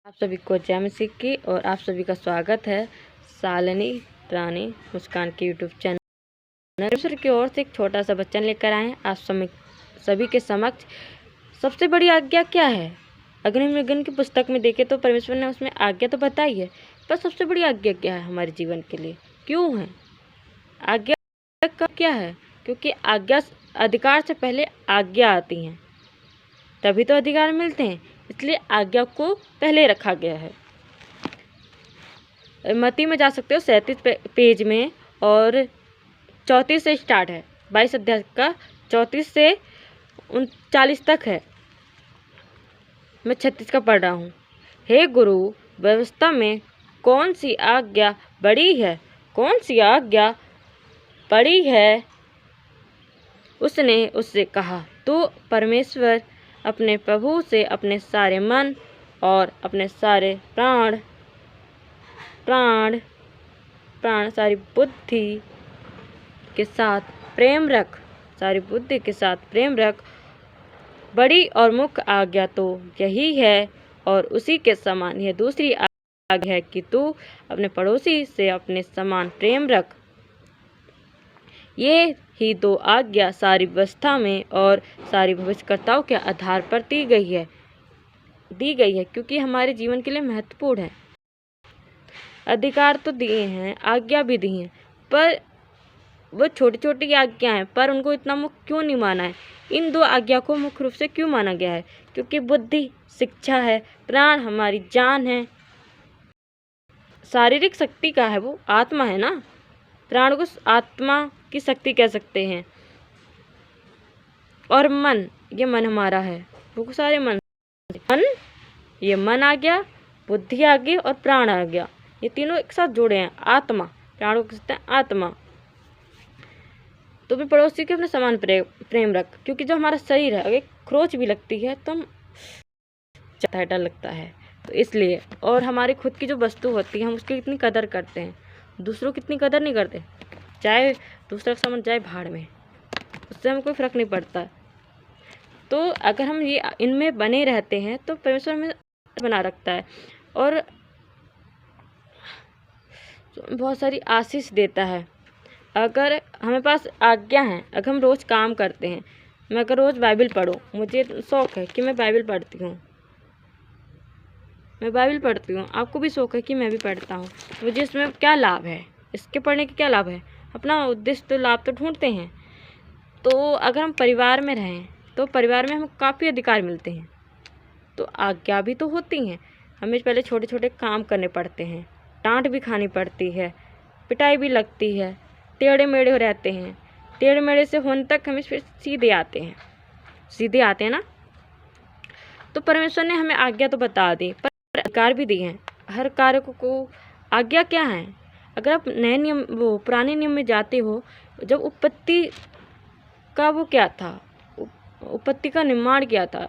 आप सभी को जय मसीह की और आप सभी का स्वागत है शालिनी रानी मुस्कान के यूट्यूब चैनल। परमेश्वर की ओर से एक छोटा सा वचन लेकर आए हैं आप सभी के समक्ष। सबसे बड़ी आज्ञा क्या है? अग्नि की पुस्तक में देखें तो परमेश्वर ने उसमें आज्ञा तो बताई है, पर सबसे बड़ी आज्ञा क्या है हमारे जीवन के लिए? क्यों है आज्ञा का क्या है? क्योंकि आज्ञा अधिकार से पहले आज्ञा आती हैं, तभी तो अधिकार मिलते हैं, इसलिए आज्ञा को पहले रखा गया है। मत्ती में जा सकते हो 37 पेज में, और 34 से स्टार्ट है, 22 अध्याय का 34 से 39 तक है। मैं 36 का पढ़ रहा हूँ। हे गुरु, व्यवस्था में कौन सी आज्ञा बड़ी है? कौन सी आज्ञा बड़ी है? उसने उससे कहा, तू परमेश्वर अपने प्रभु से अपने सारे मन और अपने सारे प्राण सारी बुद्धि के साथ प्रेम रख। सारी बुद्धि के साथ प्रेम रख। बड़ी और मुख्य आज्ञा तो यही है, और उसी के समान यह दूसरी आज्ञा है कि तू अपने पड़ोसी से अपने समान प्रेम रख। ये ही दो आज्ञा सारी व्यवस्था में और सारी भविष्यवक्ताओं के आधार पर दी गई है, क्योंकि हमारे जीवन के लिए महत्वपूर्ण है। अधिकार तो दिए हैं, आज्ञा भी दी हैं, पर वो छोटी छोटी आज्ञा हैं, पर उनको इतना मुख्य क्यों नहीं माना है? इन दो आज्ञा को मुख्य रूप से क्यों माना गया है? क्योंकि बुद्धि शिक्षा है, प्राण हमारी जान है, शारीरिक शक्ति का है, वो आत्मा है ना। प्राण को आत्मा की शक्ति कह सकते हैं। और मन, ये मन हमारा है, वो सारे मन, ये मन आ गया, बुद्धि आ गई और प्राण आ गया, ये तीनों एक साथ जुड़े हैं। आत्मा, प्राणों को कहते हैं आत्मा। तो भी पड़ोसी के अपने समान प्रेम रख, क्योंकि जो हमारा शरीर है, अगर खरोच भी लगती है तो हम डर लगता है, तो इसलिए। और हमारी खुद की जो वस्तु होती है, हम उसकी कितनी कदर करते हैं, दूसरों की इतनी कदर नहीं करते। चाहे दूसरा सामान जाए भाड़ में, उससे हमें कोई फर्क नहीं पड़ता। तो अगर हम ये इनमें बने रहते हैं तो परमेश्वर हमें बना रखता है और बहुत सारी आशीष देता है। अगर हमें पास आज्ञा है, अगर हम रोज़ काम करते हैं, मैं अगर रोज़ बाइबल पढूं, मुझे शौक़ है कि मैं बाइबल पढ़ती हूँ, आपको भी शौक़ है कि मैं भी पढ़ता हूँ, मुझे इसमें क्या लाभ है? इसके पढ़ने के क्या लाभ है? अपना उद्देश्य तो लाभ तो ढूंढते हैं। तो अगर हम परिवार में रहें तो परिवार में हमें काफ़ी अधिकार मिलते हैं, तो आज्ञा भी तो होती हैं। हमें पहले छोटे छोटे काम करने पड़ते हैं, डांट भी खानी पड़ती है, पिटाई भी लगती है, टेढ़े मेढ़े रहते हैं, टेढ़े मेढ़े से होने तक हमें फिर सीधे आते हैं ना। तो परमेश्वर ने हमें आज्ञा तो बता दी, पर अधिकार भी दिए हैं। हर कार्य को आज्ञा क्या है? अगर आप नए नियम, वो पुराने नियम में जाते हो, जब उत्पत्ति का वो क्या था, उत्पत्ति का निर्माण किया था,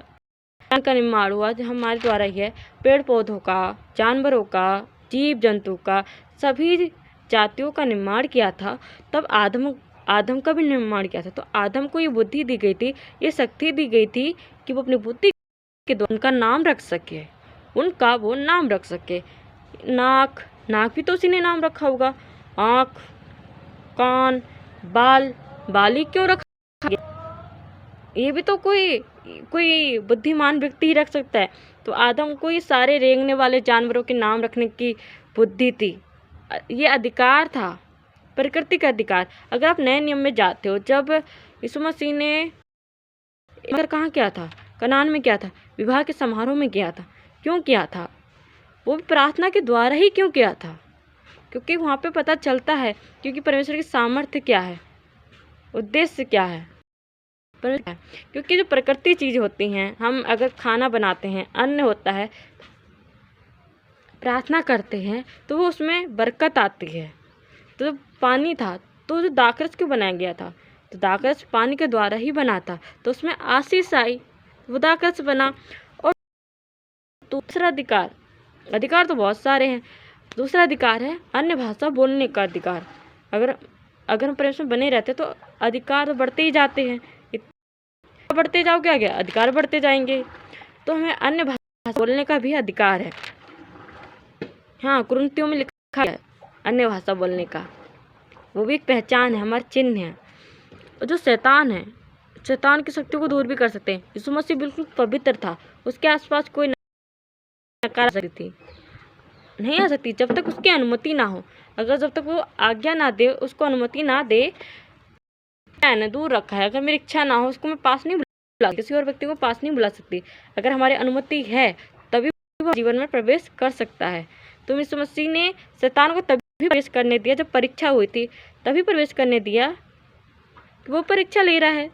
का निर्माण हुआ जो हमारे द्वारा ही है। पेड़ पौधों का, जानवरों का, जीव जंतु का, सभी जातियों का निर्माण किया था। तब आदम का भी निर्माण किया था। तो आदम को ये बुद्धि दी गई थी, ये शक्ति दी गई थी कि वो अपनी बुद्धि के द्वारा उनका नाम रख सके, वो नाम रख सके। नाक भी तो उसी ने नाम रखा होगा। आँख, कान, बाल ही क्यों रखा गया? ये भी तो कोई बुद्धिमान व्यक्ति ही रख सकता है। तो आदम को ये सारे रेंगने वाले जानवरों के नाम रखने की बुद्धि थी, ये अधिकार था, प्रकृति का अधिकार। अगर आप नए नियम में जाते हो, जब यीशु मसीह ने कहाँ किया था? कनान में किया था, विवाह के समारोह में किया था। क्यों किया था? वो भी प्रार्थना के द्वारा ही क्यों किया था? क्योंकि वहाँ पे पता चलता है, क्योंकि परमेश्वर की सामर्थ्य क्या है, उद्देश्य क्या है। क्योंकि जो प्रकृति चीज़ होती हैं, हम अगर खाना बनाते हैं, अन्न होता है, प्रार्थना करते हैं, तो वो उसमें बरकत आती है। तो पानी था, तो जो दाखरस क्यों बनाया गया था? तो दाखरस पानी के द्वारा ही बना था, तो उसमें आशीष आई, वो दाखरस बना। और दूसरा अधिकार तो बहुत सारे हैं। दूसरा अधिकार है अन्य भाषा बोलने का अधिकार। अगर हम परमेश्वर बने रहते तो अधिकार तो बढ़ते ही जाते हैं, बढ़ते जाओ, क्या अधिकार बढ़ते जाएंगे। तो हमें अन्य भाषा बोलने का भी अधिकार है। हाँ, कुरीतियों में लिखा है अन्य भाषा बोलने का, वो भी एक पहचान है, हमारा चिन्ह है। और जो शैतान है, शैतान की शक्तियों को दूर भी कर सकते हैं। यीशु मसीह बिल्कुल पवित्र था, उसके आसपास कोई नकार सकती थी, नहीं आ सकती जब तक उसकी अनुमति ना हो। अगर जब तक वो आज्ञा ना दे, उसको अनुमति ना दे, ना दूर रखा है। अगर मेरी इच्छा ना हो, उसको मैं पास नहीं बुला, किसी और व्यक्ति को पास नहीं बुला सकती। अगर हमारी अनुमति है तभी वो जीवन में प्रवेश कर सकता है। तो यीशु मसीह ने शैतान को तभी प्रवेश करने दिया जब परीक्षा हुई थी, तभी प्रवेश करने दिया कि वो परीक्षा ले रहा है।